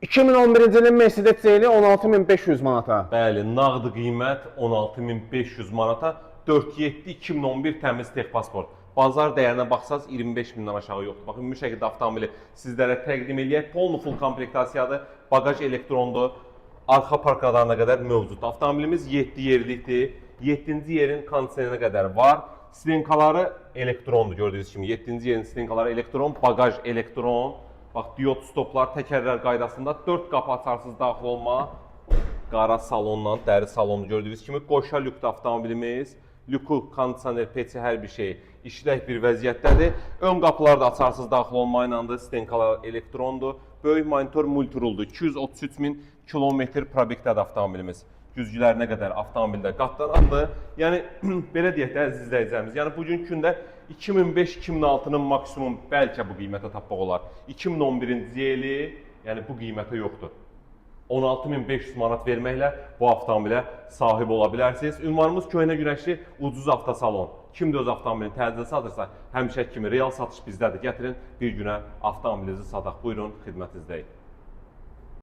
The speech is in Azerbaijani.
2011-ci ilin Mercedes CL 16.500 manata. Bəli, nağd qiymət 16.500 manata, 4.7 2011 təmiz texpasport. Bazar dəyərinə baxsaz 25.000-dən aşağı yoxdur. Baxın, ümumi şəkildə avtomobili sizlərə təqdim edək. Polnu full komplektasiyadır, bagaj elektrondur, arxa park radarına qədər mövcuddur. Avtomobilimiz 7 yerlikdir, 7-ci yerin kondisionerinə qədər var. Silinkaları elektrondur, gördüyünüz kimi 7-ci yerin silinkaları elektron, bagaj elektron. Bax, diod stoplar, təkərlər qaydasında 4 qapı açarsız daxil olma. Qara salonla, dəri salonu gördüyünüz kimi qoşa lükdə avtomobilimiz. Lüku, kondisioner, peçi, hər bir şey işlək bir vəziyyətdədir. Ön qapılar da açarsız daxil olma ilə də silinkalar elektrondur. Böyük monitor multiruldur. 233.000 kilometr probekdədir avtomobilimiz. Güzgülərinə qədər avtomobildə qatlanandır. Yəni, belə deyək də, əziz izləyicilərimiz, yəni bugünkü gündə 2005-2006-nın maksimum bəlkə bu qiymətə tapmaq olar. 2011-ci ili, yəni bu qiymətə yoxdur. 16.500 manat verməklə bu avtomobilə sahib ola bilərsiniz. Ünvanımız Köhnə Günəşli Ucuz Avtosalon. Kimdə öz avtomobilini təcili satırsa, həmişə kimi real satış bizdədir. Gətirin, bir günə avtomobilinizi sataq. Buyurun, xidmətinizdəyik.